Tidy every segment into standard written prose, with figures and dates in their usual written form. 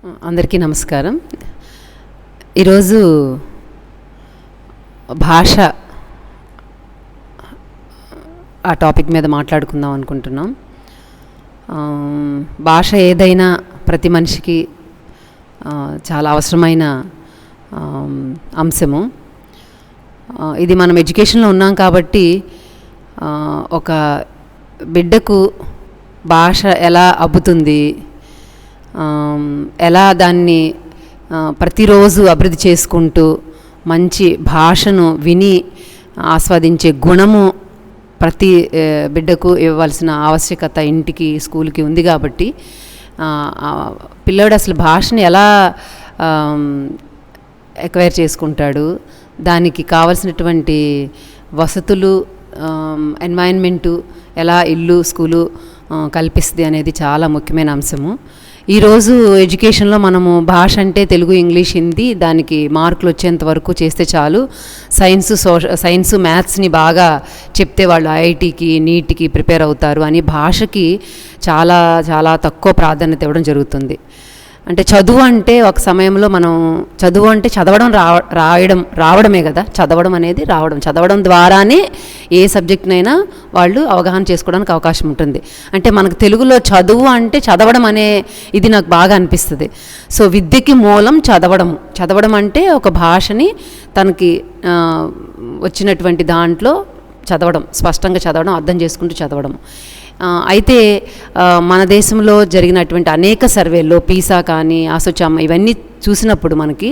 అందరికీ నమస్కారం. ఈరోజు భాష ఆ టాపిక్ మీద మాట్లాడుకుందాం అనుకుంటున్నాం. భాష ఏదైనా ప్రతి మనిషికి చాలా అవసరమైన అంశము. ఇది మనం ఎడ్యుకేషన్లో ఉన్నాం కాబట్టి ఒక బిడ్డకు భాష ఎలా అబ్బుతుంది, ఎలా దాన్ని ప్రతిరోజు అభివృద్ధి చేసుకుంటూ మంచి భాషను విని ఆస్వాదించే గుణము ప్రతి బిడ్డకు ఇవ్వాల్సిన ఆవశ్యకత ఇంటికి స్కూల్కి ఉంది. కాబట్టి పిల్లోడు అసలు భాషని ఎలా ఎక్వైర్ చేసుకుంటాడు, దానికి కావలసినటువంటి వసతులు, ఎన్వైరన్మెంటు ఎలా ఇల్లు స్కూలు కల్పిస్తుంది అనేది చాలా ముఖ్యమైన అంశము. ఈరోజు ఎడ్యుకేషన్లో మనము భాష అంటే తెలుగు, ఇంగ్లీష్, హిందీ, దానికి మార్కులు వచ్చేంత వరకు చేస్తే చాలు. సైన్సు మ్యాథ్స్ని బాగా చెప్తే వాళ్ళు ఐఐటీకి నీట్కి ప్రిపేర్ అవుతారు అని భాషకి చాలా చాలా తక్కువ ప్రాధాన్యత ఇవ్వడం జరుగుతుంది. అంటే చదువు అంటే ఒక సమయంలో మనం చదువు అంటే చదవడం రావడమే కదా. చదవడం అనేది చదవడం ద్వారానే ఏ సబ్జెక్ట్నైనా వాళ్ళు అవగాహన చేసుకోవడానికి అవకాశం ఉంటుంది. అంటే మనకు తెలుగులో చదువు అంటే చదవడం అనే ఇది నాకు బాగా అనిపిస్తుంది. సో విద్యకి మూలం చదవడం అంటే ఒక భాషని తనకి వచ్చినటువంటి దాంట్లో చదవడం, స్పష్టంగా చదవడం, అర్థం చేసుకుంటూ చదవడం. అయితే మన దేశంలో జరిగినటువంటి అనేక సర్వేల్లో పీసా కానీ అసోచామ్ ఇవన్నీ చూసినప్పుడు మనకి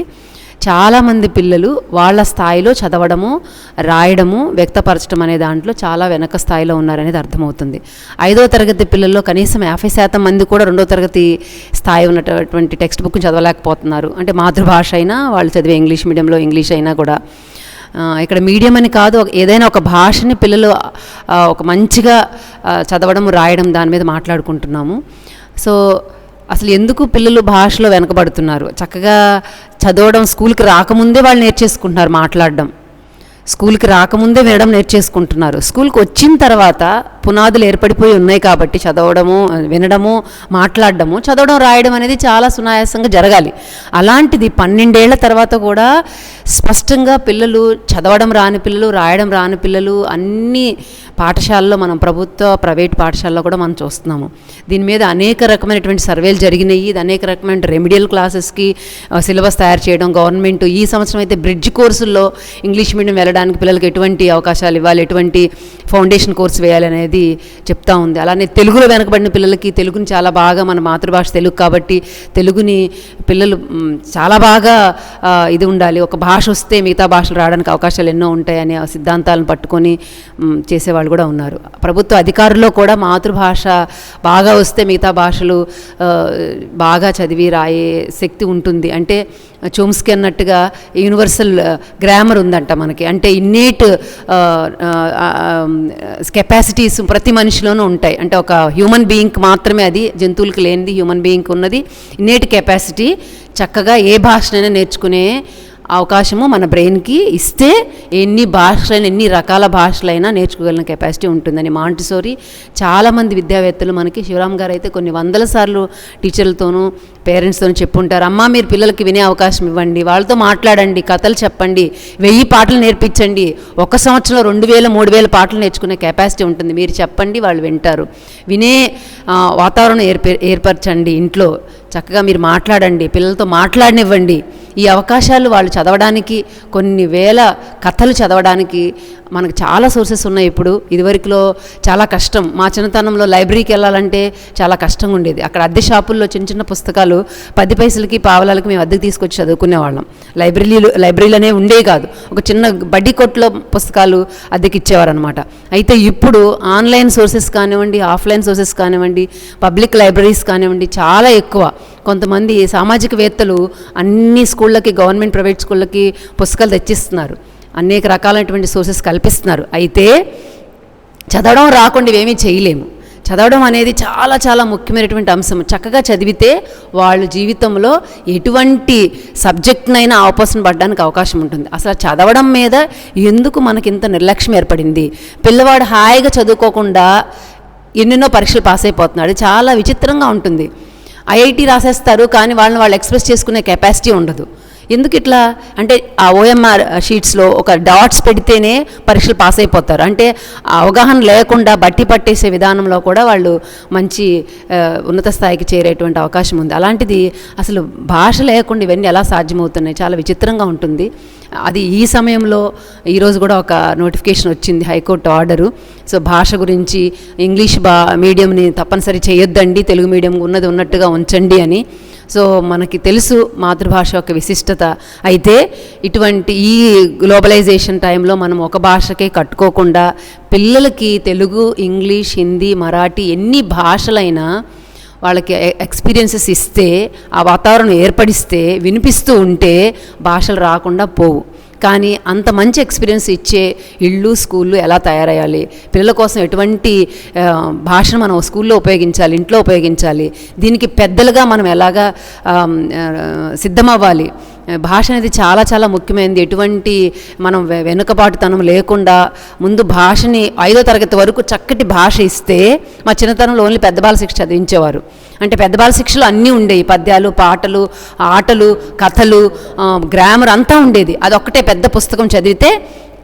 చాలామంది పిల్లలు వాళ్ళ స్థాయిలో చదవడము, రాయడము, వ్యక్తపరచడం అనే దాంట్లో చాలా వెనక స్థాయిలో ఉన్నారనేది అర్థమవుతుంది. 5వ తరగతి పిల్లల్లో కనీసం 50% మంది కూడా 2వ తరగతి స్థాయి ఉన్నటువంటి టెక్స్ట్ బుక్ని చదవలేకపోతున్నారు. అంటే మాతృభాష అయినా వాళ్ళు చదివే ఇంగ్లీష్ మీడియంలో ఇంగ్లీష్ అయినా కూడా ఇక్కడ మీడియం అని కాదు, ఏదైనా ఒక భాషని పిల్లలు ఒక మంచిగా చదవడం, రాయడం దాని మీద మాట్లాడుకుంటున్నాము. సో అసలు ఎందుకు పిల్లలు భాషలో వెనకబడుతున్నారు? చక్కగా చదవడం స్కూల్కి రాకముందే వాళ్ళు నేర్చేసుకుంటున్నారు, మాట్లాడడం స్కూల్కి రాకముందే వినడం నేర్చేసుకుంటున్నారు. స్కూల్కి వచ్చిన తర్వాత పునాదులు ఏర్పడిపోయి ఉన్నాయి కాబట్టి చదవడము, వినడము, మాట్లాడడము, చదవడం, రాయడం అనేది చాలా సునాయాసంగా జరగాలి. అలాంటిది 12 ఏళ్ల తర్వాత కూడా స్పష్టంగా పిల్లలు చదవడం రాని పిల్లలు, రాయడం రాని పిల్లలు అన్ని పాఠశాలలో, మనం ప్రభుత్వ ప్రైవేట్ పాఠశాలలో కూడా మనం చూస్తున్నాము. దీని మీద అనేక రకమైనటువంటి సర్వేలు జరిగినాయి. ఇది అనేక రకమైన రెమిడియల్ క్లాసెస్కి సిలబస్ తయారు చేయడం గవర్నమెంట్. ఈ సంవత్సరం అయితే బ్రిడ్జ్ కోర్సుల్లో ఇంగ్లీష్ మీడియం వెళ్ళడానికి పిల్లలకి ఎటువంటి అవకాశాలు ఇవ్వాలి, ఎటువంటి ఫౌండేషన్ కోర్సు వేయాలి అనేది చెప్తా ఉంది. అలానే తెలుగులో వెనకబడిన పిల్లలకి తెలుగుని చాలా బాగా, మన మాతృభాష తెలుగు కాబట్టి తెలుగుని పిల్లలు చాలా బాగా ఇది ఉండాలి, ఒక భాష వస్తే మిగతా భాషలు రావడానికి అవకాశాలు ఎన్నో ఉంటాయని సిద్ధాంతాలను పట్టుకొని చేసేవాళ్ళు కూడా ఉన్నారు. ప్రభుత్వ అధికారుల్లో కూడా మాతృభాష బాగా వస్తే మిగతా భాషలు బాగా చదివి రాయే శక్తి ఉంటుంది. అంటే చోమ్స్కీ అన్నట్టుగా యూనివర్సల్ గ్రామర్ ఉందంట మనకి. అంటే ఇన్నేట్ కెపాసిటీస్ ప్రతి మనిషిలోనూ ఉంటాయి. అంటే ఒక హ్యూమన్ బీయింగ్కి మాత్రమే అది, జంతువులకి లేనిది హ్యూమన్ బీయింగ్కి ఉన్నది ఇన్నేట్ కెపాసిటీ. చక్కగా ఏ భాషనైనా నేర్చుకునే అవకాశము మన బ్రెయిన్కి ఇస్తే ఎన్ని భాషలైనా, ఎన్ని రకాల భాషలైనా నేర్చుకోగలిగిన కెపాసిటీ ఉంటుందని మాంటిసోరీ చాలామంది విద్యావేత్తలు, మనకి శివరామ్ గారు అయితే కొన్ని వందల సార్లు టీచర్లతోనూ పేరెంట్స్తోనూ చెప్పుంటారు. అమ్మ మీరు పిల్లలకి వినే అవకాశం ఇవ్వండి, వాళ్ళతో మాట్లాడండి, కథలు చెప్పండి, 1000 పాటలు నేర్పించండి. ఒక సంవత్సరంలో 2000, 3000 పాటలు నేర్చుకునే కెపాసిటీ ఉంటుంది. మీరు చెప్పండి, వాళ్ళు వింటారు. వినే వాతావరణం ఏర్పరచండి ఇంట్లో. చక్కగా మీరు మాట్లాడండి, పిల్లలతో మాట్లాడనివ్వండి. ఈ అవకాశాలు వాళ్ళు చదవడానికి, కొన్ని వేల కథలు చదవడానికి మనకు చాలా సోర్సెస్ ఉన్నాయి. ఇప్పుడు ఇదివరకులో చాలా కష్టం. మా చిన్నతనంలో లైబ్రరీకి వెళ్ళాలంటే చాలా కష్టంగా ఉండేది. అక్కడ అద్దె షాపుల్లో చిన్న చిన్న పుస్తకాలు 10 పైసలకి, పావలాలకి మేము అద్దెకి తీసుకొచ్చి చదువుకునేవాళ్ళం. లైబ్రరీలోనే ఉండేవి కాదు, ఒక చిన్న బడ్డీ కొట్లో పుస్తకాలు అద్దెకి ఇచ్చేవారు అనమాట. అయితే ఇప్పుడు ఆన్లైన్ సోర్సెస్ కానివ్వండి, ఆఫ్లైన్ సోర్సెస్ కానివ్వండి, పబ్లిక్ లైబ్రరీస్ కానివ్వండి చాలా ఎక్కువ. కొంతమంది సామాజికవేత్తలు అన్ని స్కూళ్ళకి, గవర్నమెంట్ ప్రైవేట్ స్కూళ్ళకి పుస్తకాలు తెచ్చిస్తున్నారు, అనేక రకాలైనటువంటి సోర్సెస్ కల్పిస్తున్నారు. అయితే చదవడం రాకుండా ఇవేమీ చేయలేము. చదవడం అనేది చాలా చాలా ముఖ్యమైనటువంటి అంశం. చక్కగా చదివితే వాళ్ళు జీవితంలో ఎటువంటి సబ్జెక్ట్నైనా ఆపోజిషన్ పడడానికి అవకాశం ఉంటుంది. అసలు చదవడం మీద ఎందుకు మనకి ఇంత నిర్లక్ష్యం ఏర్పడింది? పిల్లవాడు హాయిగా చదువుకోకుండా ఎన్నెన్నో పరీక్షలు పాస్ అయిపోతున్నాడు. చాలా విచిత్రంగా ఉంటుంది. ఐఐటి రాసేస్తారు, కానీ వాళ్ళు ఎక్స్ప్రెస్ చేసుకునే కెపాసిటీ ఉండదు. ఎందుకు ఇట్లా అంటే ఆ ఓఎంఆర్ షీట్స్లో ఒక డాట్స్ పెడితేనే పరీక్షలు పాస్ అయిపోతారు. అంటే ఆ అవగాహన లేకుండా బట్టి పట్టేసే విధానంలో కూడా వాళ్ళు మంచి ఉన్నత స్థాయికి చేరేటువంటి అవకాశం ఉంది. అలాంటిది అసలు భాష లేకుండా ఇవన్నీ ఎలా సాధ్యమవుతున్నాయి, చాలా విచిత్రంగా ఉంటుంది. అది ఈ సమయంలో ఈరోజు కూడా ఒక నోటిఫికేషన్ వచ్చింది, హైకోర్టు ఆర్డరు. సో భాష గురించి ఇంగ్లీష్ మీడియంని తప్పనిసరి చేయొద్దండి, తెలుగు మీడియం ఉన్నది ఉన్నట్టుగా ఉంచండి అని. సో మనకి తెలుసు మాతృభాష యొక్క విశిష్టత. అయితే ఇటువంటి ఈ గ్లోబలైజేషన్ టైంలో మనం ఒక భాషకే కట్టుకోకుండా పిల్లలకి తెలుగు, ఇంగ్లీష్, హిందీ, మరాఠీ ఎన్ని భాషలైనా వాళ్ళకి ఎక్స్పీరియన్సెస్ ఇస్తే, ఆ వాతావరణం ఏర్పడిస్తే, వినిపిస్తూ ఉంటే భాషలు రాకుండా పోవు. కానీ అంత మంచి ఎక్స్పీరియన్స్ ఇచ్చే ఇళ్ళు, స్కూళ్ళు ఎలా తయారయ్యాలి, పిల్లల కోసం ఎటువంటి భాషను మనం స్కూల్లో ఉపయోగించాలి, ఇంట్లో ఉపయోగించాలి, దీనికి పెద్దలుగా మనం ఎలాగా సిద్ధమవ్వాలి. భాష అనేది చాలా చాలా ముఖ్యమైనది. ఎటువంటి మనం వెనుకబాటుతనం లేకుండా ముందు భాషని 5వ తరగతి వరకు చక్కటి భాష ఇస్తే, మా చిన్నతనంలో ఓన్లీ పెద్ద బాల శిక్ష చదివించేవారు. అంటే పెద్ద బాల శిక్షలో అన్నీ ఉండేవి, పద్యాలు, పాటలు, ఆటలు, కథలు, గ్రామర్ అంతా ఉండేది. అదొక్కటే పెద్ద పుస్తకం చదివితే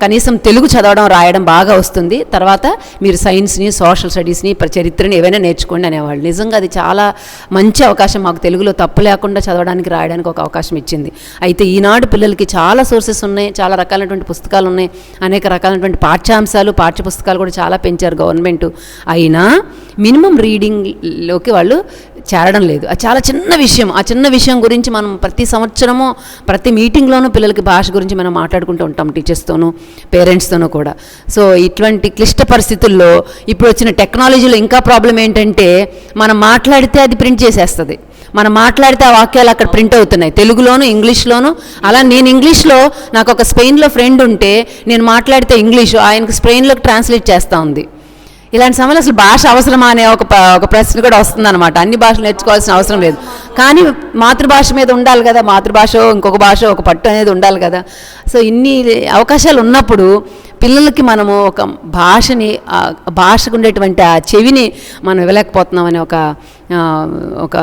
కనీసం తెలుగు చదవడం, రాయడం బాగా వస్తుంది. తర్వాత మీరు సైన్స్ని, సోషల్ స్టడీస్ని, చరిత్రని ఏవైనా నేర్చుకోండి అనేవాళ్ళు. నిజంగా అది చాలా మంచి అవకాశం, మాకు తెలుగులో తప్పు లేకుండా చదవడానికి, రాయడానికి ఒక అవకాశం ఇచ్చింది. అయితే ఈనాడు పిల్లలకి చాలా సోర్సెస్ ఉన్నాయి, చాలా రకాలైనటువంటి పుస్తకాలు ఉన్నాయి, అనేక రకాలైనటువంటి పాఠ్యాంశాలు, పాఠ్య పుస్తకాలు కూడా చాలా పెంచారు గవర్నమెంట్. అయినా మినిమం రీడింగ్లోకి వాళ్ళు చేరడం లేదు. అది చాలా చిన్న విషయం. ఆ చిన్న విషయం గురించి మనం ప్రతి సంవత్సరము ప్రతి మీటింగ్లోనూ పిల్లలకి భాష గురించి మనం మాట్లాడుకుంటూ ఉంటాం, టీచర్స్తోనూ, పేరెంట్స్తోనూ కూడా. సో ఇటువంటి క్లిష్ట పరిస్థితుల్లో ఇప్పుడు వచ్చిన టెక్నాలజీలో ఇంకా ప్రాబ్లం ఏంటంటే, మనం మాట్లాడితే అది ప్రింట్ చేసేస్తుంది. మనం మాట్లాడితే ఆ వాక్యాలు అక్కడ ప్రింట్ అవుతున్నాయి, తెలుగులోను, ఇంగ్లీష్లోను. అలా నేను ఇంగ్లీష్లో, నాకు ఒక స్పెయిన్లో ఫ్రెండ్ ఉంటే నేను మాట్లాడితే ఇంగ్లీషు ఆయనకు స్పెయిన్లోకి ట్రాన్స్లేట్ చేస్తూ ఉంది. ఇలాంటి సమయంలో అసలు భాష అవసరమా అనే ఒక ప్రశ్న కూడా వస్తుందన్నమాట. అన్ని భాషలు నేర్చుకోవాల్సిన అవసరం లేదు, కానీ మాతృభాష మీద ఉండాలి కదా, మాతృభాష ఇంకొక భాష ఒక పట్టు అనేది ఉండాలి కదా. సో ఇన్ని అవకాశాలు ఉన్నప్పుడు పిల్లలకి మనము ఒక భాషకు ఉండేటువంటి ఆ చెవిని మనం ఇవ్వలేకపోతున్నామనే ఒక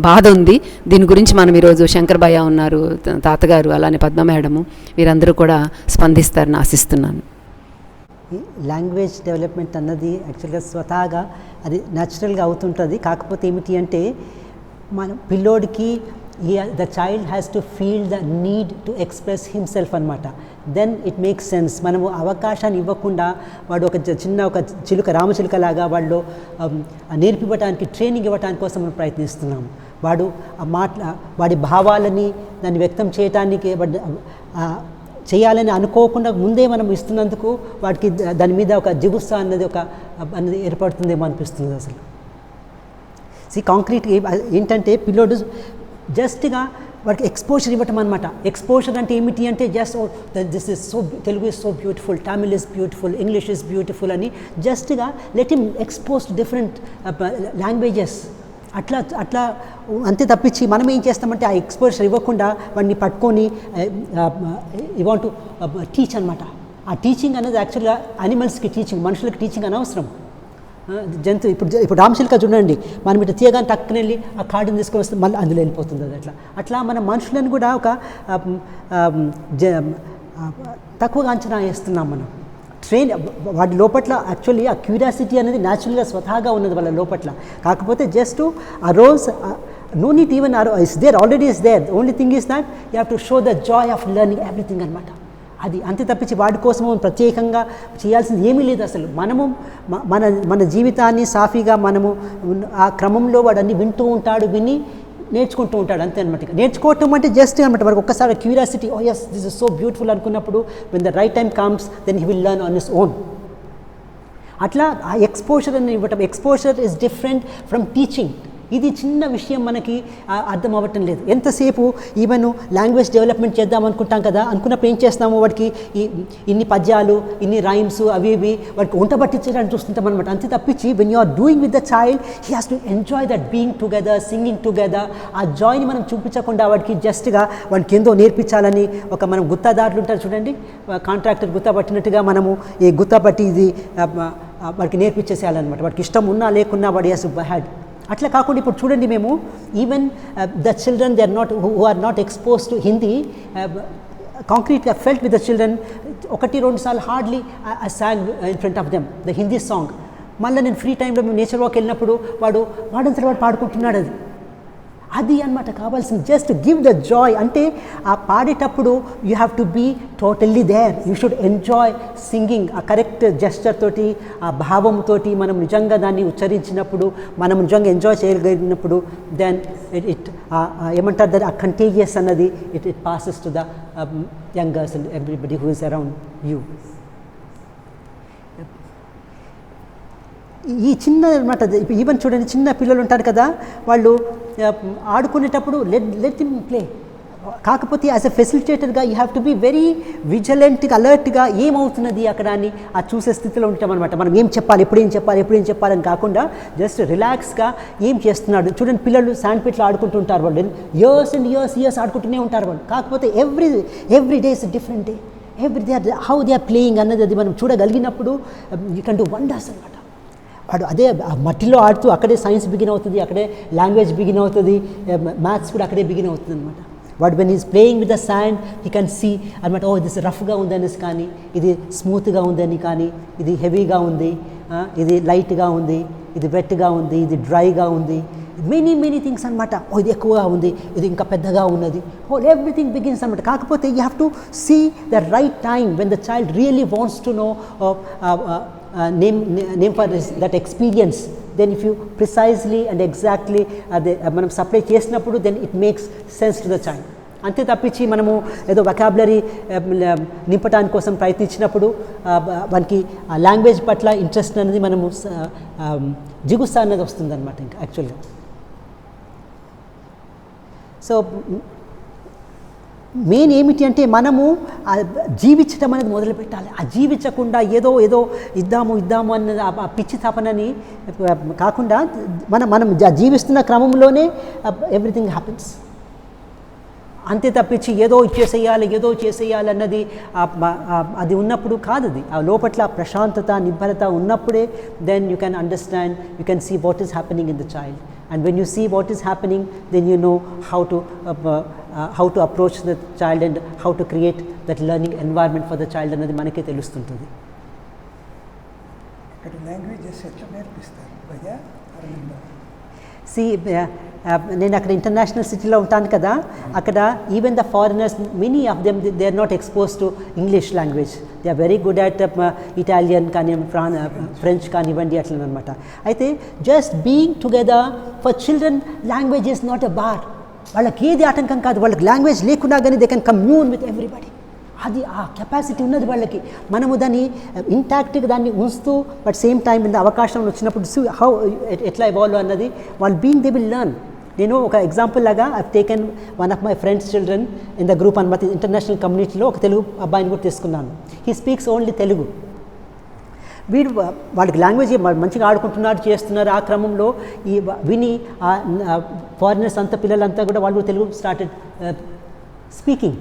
బాధ ఉంది. దీని గురించి మనం ఈరోజు శంకర్ భయ్య ఉన్నారు, తాతగారు, అలానే పద్మ మేడము, వీరందరూ కూడా స్పందిస్తారని ఆశిస్తున్నాను. లాంగ్వేజ్ డెవలప్మెంట్ అన్నది యాక్చువల్గా స్వతహాగా అది న్యాచురల్గా అవుతుంటుంది. కాకపోతే ఏమిటి అంటే, మన పిల్లోడికి the child has to feel the need to express himself అనమాట. Then it makes sense. మనము అవకాశాన్ని ఇవ్వకుండా వాడు ఒక చిలుక, రామచిలుక లాగా వాళ్ళు నేర్పివ్వడానికి, ట్రైనింగ్ ఇవ్వడానికి కోసం మనం ప్రయత్నిస్తున్నాము. వాడు వాడి భావాలని దాన్ని వ్యక్తం చేయటానికి చేయాలని అనుకోకుండా ముందే మనం ఇస్తున్నందుకు వాటికి దాని మీద ఒక జిగుస్స అన్నది ఏర్పడుతుందేమో అనిపిస్తుంది. అసలు కాంక్రీట్గా ఏంటంటే పిల్లోడు జస్ట్గా వాడికి ఎక్స్పోజర్ ఇవ్వటం అనమాట. ఎక్స్పోజర్ అంటే ఏమిటి అంటే, just this is so, Telugu is so beautiful, Tamil is beautiful, English is beautiful అని జస్ట్గా let him expose to different languages. అట్లా అంతే తప్పించి మనం ఏం చేస్తామంటే, ఆ ఎక్స్పోజర్ ఇవ్వకుండా వాడిని పట్టుకొని యూ వాంట్ టు టీచ్ అనమాట. ఆ టీచింగ్ అనేది యాక్చువల్గా యానిమల్స్కి టీచింగ్, మనుషులకి టీచింగ్ అనవసరం. ఇప్పుడు రామచిలుక చూడండి, మనం ఇటు తీయగానే టక్కున వెళ్ళి ఆ కార్డుని తీసుకొని వస్తే మళ్ళీ అందులో వెళ్ళిపోతుంది. అది అట్లా మన మనుషులను కూడా ఒక తక్కువగా అంచనా వేస్తున్నాం మనం. వాడి లోపట్ల యాక్చువల్లీ ఆ క్యూరియాసిటీ అనేది న్యాచురల్గా స్వతహాగా ఉన్నది వాళ్ళ లోపట్ల. కాకపోతే జస్ట్ ఆ రోజ్ నో నీట్ even is there, already is there. Only thing is that you have to show the joy of learning everything అనమాట. అది అంతే తప్పించి వాడి కోసం ప్రత్యేకంగా చేయాల్సింది ఏమీ లేదు. అసలు మనము మన జీవితాన్ని సాఫీగా మనము ఆ క్రమంలో వాడు అన్ని వింటూ ఉంటాడు, విని నేర్చుకుంటూ ఉంటాడు, అంతే అనమాట. నేర్చుకోవటం అంటే జస్ట్ అనమాట, వాడికి ఒక్కసారి curiosity, oh yes this is so beautiful అనుకున్నప్పుడు when the right time comes then he will learn on his own. అట్లా ఆ ఎక్స్పోజర్ అని ఇవ్వటం. Exposure is different from teaching. ఇది చిన్న విషయం మనకి అర్థం అవ్వటం లేదు. ఎంతసేపు ఈవెన్ లాంగ్వేజ్ డెవలప్మెంట్ చేద్దాం అనుకుంటాం కదా, అనుకున్నప్పుడు ఏం చేస్తాము, వాడికి ఇన్ని పద్యాలు, ఇన్ని రైమ్స్, అవి వాడికి వంట పట్టించడానికి చూస్తుంటాం అనమాట. అంతే తప్పించి when you are doing with the child, he has to enjoy that being together, singing together. ఆ జాయ్ని మనం చూపించకుండా వాడికి జస్ట్గా వాడికి ఏందో నేర్పించాలని మనం గుత్తాదారులు ఉంటారు చూడండి, కాంట్రాక్టర్ గుత్తా పట్టినట్టుగా మనము ఈ గుత్తా పట్టి ఇది వాడికి నేర్పించేసేయాలన్నమాట. వాడికి ఇష్టం ఉన్నా లేకున్నా వాడి హ్యాస్ హ్యాడ్ అట్లా కాకుండా ఇప్పుడు చూడండి మేము even the children they are not who are not expose to Hindi కాంక్రీట్గా ఫెల్ట్ విత్ ద చిల్డ్రన్ 1-2 సార్లు hardly I sang in front of them the Hindi song. మళ్ళీ నేను ఫ్రీ టైంలో మేము నేచర్ వాక్ వెళ్ళినప్పుడు వాడంతా వాడు పాడుకుంటున్నాడు. అది అనమాట కావాల్సింది. Just give the joy. అంటే ఆ పాడేటప్పుడు you have to be totally there. You should enjoy singing. ఆ కరెక్ట్ జెస్చర్ తోటి, ఆ భావంతో మనం నిజంగా దాన్ని ఉచ్చరించినప్పుడు, మనం నిజంగా ఎంజాయ్ చేయగలిగినప్పుడు దెన్ ఇట్ ఏమంటారు దాన్ని ఆ కంటేజియస్ అన్నది it passes to the youngers and everybody who is around you. ఈ చిన్న అనమాట ఈవెన్ చూడండి, చిన్న పిల్లలు ఉంటారు కదా, వాళ్ళు ఆడుకునేటప్పుడు లెట్ దిమ్ ప్లే. కాకపోతే యాజ్ ఎ ఫెసిలిటేటర్గా you have to be very విజిలెంట్గా, అలర్ట్గా ఏమవుతున్నది అక్కడ అని ఆ చూసే స్థితిలో ఉంటామన్నమాట. మనం ఏం చెప్పాలి, ఎప్పుడు ఏం చెప్పాలని కాకుండా జస్ట్ రిలాక్స్గా ఏం చేస్తున్నాడు. చూడండి పిల్లలు శాండ్ పిట్లు ఆడుకుంటుంటారు, వాళ్ళు ఇయర్స్ అండ్ ఇయర్స్ ఆడుకుంటూనే ఉంటారు వాళ్ళు. కాకపోతే every day is different day. Every day how they are playing అన్నది అది మనం చూడగలిగినప్పుడు యూ కెన్ డూ వండర్స్ అనమాట. వాడు అదే మట్టిలో ఆడుతూ అక్కడే సైన్స్ బిగిన్ అవుతుంది, అక్కడే లాంగ్వేజ్ బిగిన్ అవుతుంది, మ్యాథ్స్ కూడా అక్కడే బిగిన్ అవుతుంది అనమాట. వాడు when is playing with the sand he can see అనమాట. ఓ ఇది రఫ్గా ఉందనేసి కానీ, ఇది స్మూత్గా ఉందని కానీ, ఇది హెవీగా ఉంది, ఇది లైట్గా ఉంది, ఇది వెట్గా ఉంది, ఇది డ్రైగా ఉంది, మెనీ థింగ్స్ అనమాట. ఓ ఇది ఎక్కువగా ఉంది, ఇది ఇంకా పెద్దగా ఉన్నది, ఎవ్రీథింగ్ బిగిన్స్ అనమాట. కాకపోతే you have to see the right time when the child really wants to know name for that experience. Then if you precisely and exactly మనం సప్లై చేసినప్పుడు then it makes sense to the child. అంతే తప్పించి మనము ఏదో vocabulary నింపటానికి కోసం ప్రయత్నించినప్పుడు మనకి language పట్ల ఇంట్రెస్ట్ అనేది మనము జిగుస్తా అనేది వస్తుంది అనమాట ఇంకా యాక్చువల్గా. సో మెయిన్ ఏమిటి అంటే మనము జీవించటం అనేది మొదలు పెట్టాలి. ఆ జీవించకుండా ఏదో ఇద్దాము అన్నది ఆ పిచ్చి తపనని కాకుండా మనం జీవిస్తున్న క్రమంలోనే ఎవ్రీథింగ్ హ్యాపెన్స్. అంతే తప్పించి ఏదో చేసేయాలి అన్నది అది ఉన్నప్పుడు కాదు. అది ఆ లోపట్ల ప్రశాంతత, నిబ్బరత ఉన్నప్పుడే then you can understand, you can see what is happening in the child. And when you see what is happening, then you know how to approach the child and how to create that learning environment for the child అన్నది మనకే తెలుస్తుంటుంది. ఇక్కడ languages ఎట్లా నేర్పిస్తారు భయ్యా? See, నేను అక్కడ international సిటీలో ఉంటాను కదా, అక్కడ even the foreigners many of them they are not expose to English language. They are very good at Italian కానీ ఫ్రెంచ్ కానివ్వండి అట్లా అనమాట. అయితే just being together for children language is not a bar. వాళ్ళకి ఏది ఆటంకం కాదు. వాళ్ళకి లాంగ్వేజ్ లేకున్నా కానీ they can commune with everybody. అది ఆ కెపాసిటీ ఉన్నది వాళ్ళకి. మనము దాన్ని ఇంటాక్ట్గా దాన్ని ఉంచుతూ బట్ సేమ్ టైం ఇంత అవకాశం వచ్చినప్పుడు హౌ ఎట్లా ఇవాల్వ్ అన్నది వాళ్ళు బీయింగ్ దే విల్ లెర్న్. నేను ఒక ఎగ్జాంపుల్ లాగా I taken one of my friends children in the group అనమాట. ఇంటర్నేషనల్ కమ్యూనిటీలో ఒక తెలుగు అబ్బాయిని కూడా తీసుకున్నాను. He speaks only Telugu. వాళ్ళకి లాంగ్వేజ్ మంచిగా ఆడుకుంటున్నారు, చేస్తున్నారు. ఆ క్రమంలో విని ఫారినర్స్ అంతా పిల్లలంతా కూడా వాళ్ళు తెలుగు స్టార్టెడ్ స్పీకింగ్.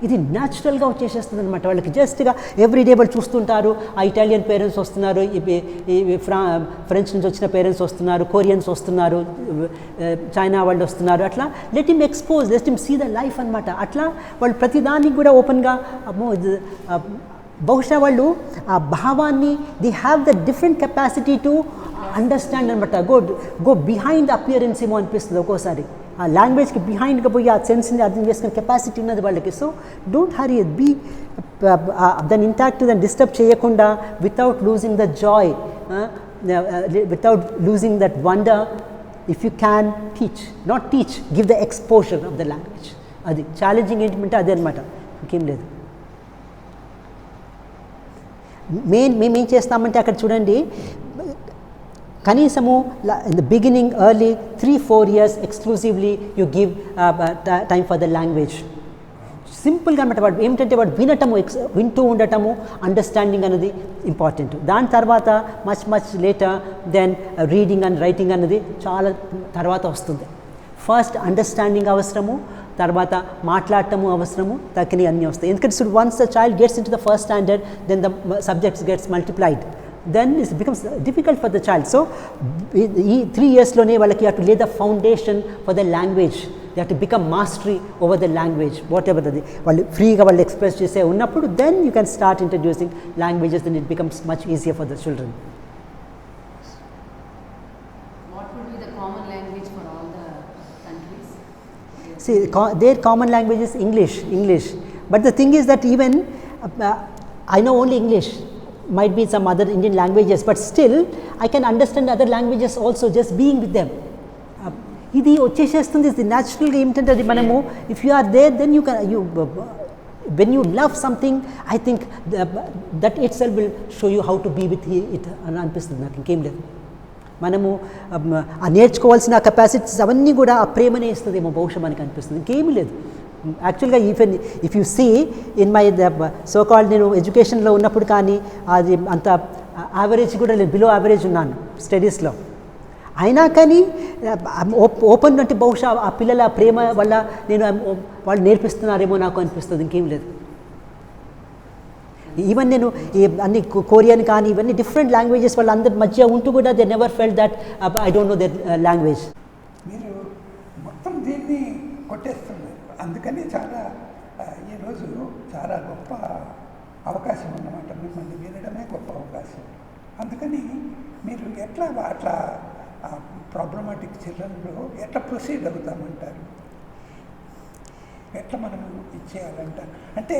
ఇది న్యాచురల్గా వచ్చేసేస్తుంది అనమాట వాళ్ళకి. జస్ట్గా ఎవ్రీడే వాళ్ళు చూస్తుంటారు. ఆ ఇటాలియన్ పేరెంట్స్ వస్తున్నారు, ఫ్రెంచ్ నుంచి వచ్చిన పేరెంట్స్ వస్తున్నారు, కొరియన్స్ వస్తున్నారు, చైనా వాళ్ళు వస్తున్నారు. అట్లా let him expose, let him see the life అనమాట. అట్లా వాళ్ళు ప్రతిదానికి కూడా ఓపెన్గా బహుశా వాళ్ళు ఆ భావాన్ని the have the different capacity to understand అనమాట. గో బిహైండ్ అపియరెన్స్ ఏమో అనిపిస్తుంది ఒక్కోసారి. ఆ లాంగ్వేజ్కి బిహైండ్గా పోయి ఆ సెన్స్ని అర్థం చేసుకునే కెపాసిటీ ఉన్నది వాళ్ళకి. సో డోంట్ హరీ, బీ దాన్ని ఇంటాక్ట్ దాన్ని డిస్టర్బ్ చేయకుండా without losing the Joy, without losing that wonder. If you can teach, give the exposure of the language. అది ఛాలెంజింగ్ ఏంటంటే అదే అనమాట, ఇంకేం లేదు. మేమేం చేస్తామంటే అక్కడ చూడండి, కనీసము in the beginning early 3-4 years exclusively you give time for the language. సింపుల్గా అనమాట. వాడు ఏమిటంటే వాడు వింటూ ఉండటము, అండర్స్టాండింగ్ అనేది ఇంపార్టెంట్. దాని తర్వాత much later then reading and writing అనేది చాలా తర్వాత వస్తుంది. ఫస్ట్ అండర్స్టాండింగ్ అవసరము, తర్వాత మాట్లాడటము అవసరము, తక్కని అన్నీ వస్తాయి. ఎందుకంటే once the child gets in to the first standard then the subjects gets multiplied. then it becomes difficult for the child. So ఈ 3 yearsలోనే వాళ్ళకి you have to lay the foundation for the language. They have to become mastery over the language, whatever అది వాళ్ళు ఫ్రీగా వాళ్ళు express చేసే ఉన్నప్పుడు then you can start introducing languages, then it becomes much easier for the children. What would be the common language for all the countries? See, their common language is English. But the thing is that even I know only English. Might be some other Indian languages, but still I can understand other languages also just being with them. ఇది వచ్చేసేస్తుంది. ఇది న్యాచురల్గా ఏమిటంటే అది మనము if you are there then you can when you love something, I think that itself will show you how to be with it అని అనిపిస్తుంది నాకు. ఇంకేం లేదు, మనము ఆ నేర్చుకోవాల్సిన కెపాసిటీస్ అవన్నీ కూడా ఆ ప్రేమనే ఇస్తుందేమో బహుశా మనకి అనిపిస్తుంది, ఇంకేమీ లేదు. యాక్చువల్గా even if you see in my so called నేను ఎడ్యుకేషన్లో ఉన్నప్పుడు కానీ అది అంత యావరేజ్ కూడా లేదు, బిలో యావరేజ్ ఉన్నాను స్టడీస్లో. అయినా కానీ ఓపెన్ అంటే బహుశా ఆ పిల్లల ప్రేమ వల్ల నేను వాళ్ళు నేర్పిస్తున్నారేమో నాకు అనిపిస్తుంది, ఇంకేం లేదు. ఈవెన్ నేను అన్ని కొరియన్ కానీ ఇవన్నీ డిఫరెంట్ లాంగ్వేజెస్ వాళ్ళ అందరి మధ్య ఉంటూ కూడా they never felt that I don't know that language. మీరు మొత్తం దీన్ని కొట్టేస్తున్నారు, అందుకని చాలా ఈరోజు చాలా గొప్ప అవకాశం అన్నమాట, మిమ్మల్ని వినడమే గొప్ప అవకాశం. అందుకని మీరు ఎట్లా అట్లా ప్రాబ్లమాటిక్ చిల్డ్రన్లో ఎట్లా ప్రొసీడ్ అవుతామంటారు, ఎట్లా మనం ఇచ్చేయాలంటారు? అంటే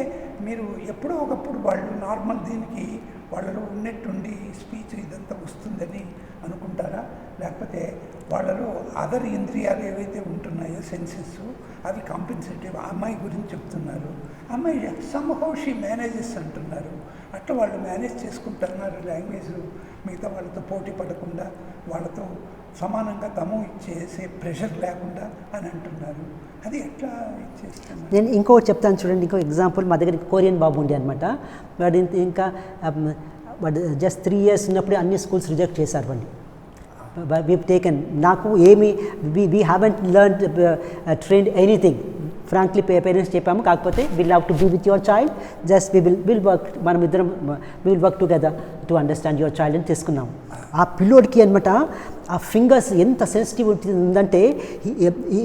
మీరు ఎప్పుడో ఒకప్పుడు వాళ్ళు నార్మల్ దీనికి వాళ్ళలో ఉన్నట్టుండి స్పీచ్ ఇదంతా వస్తుందని అనుకుంటారా, లేకపోతే వాళ్ళలో అదర్ ఇంద్రియాలు ఏవైతే ఉంటున్నాయో సెన్సెస్ అవి కాంపెన్సేటివ్? అమ్మాయి గురించి చెప్తున్నారు, అమ్మాయి సమ్హౌ షీ మేనేజెస్ అంటున్నారు, అట్లా వాళ్ళు మేనేజ్ చేసుకుంటున్నారు లాంగ్వేజ్ మిగతా వాళ్ళతో పోటీ పడకుండా, వాళ్ళతో సమానంగా తము ఇచ్చేసే ప్రెషర్ లేకుండా అని అంటున్నారు. అది ఎట్లా ఇచ్చేస్తున్నారు? నేను ఇంకొకటి చెప్తాను చూడండి, ఇంకో ఎగ్జాంపుల్. మా దగ్గర కొరియన్ బాబు ఉండే అనమాట, వాడు ఇంకా వాడు జస్ట్ 3 years ఉన్నప్పుడు అన్ని స్కూల్స్ రిజెక్ట్ చేశారు వాడిని. వీ టేకెన్ నాకు ఏమి we haven't learn trained anything. Frankly parents చెప్పాము, కాకపోతే will have to be with your child, just will work, మనం ఇద్దరం will work together to understand your child అని తీసుకున్నాము. ఆ పిల్లోడికి అనమాట ఆ ఫింగర్స్ ఎంత సెన్సిటివిటీ ఉందంటే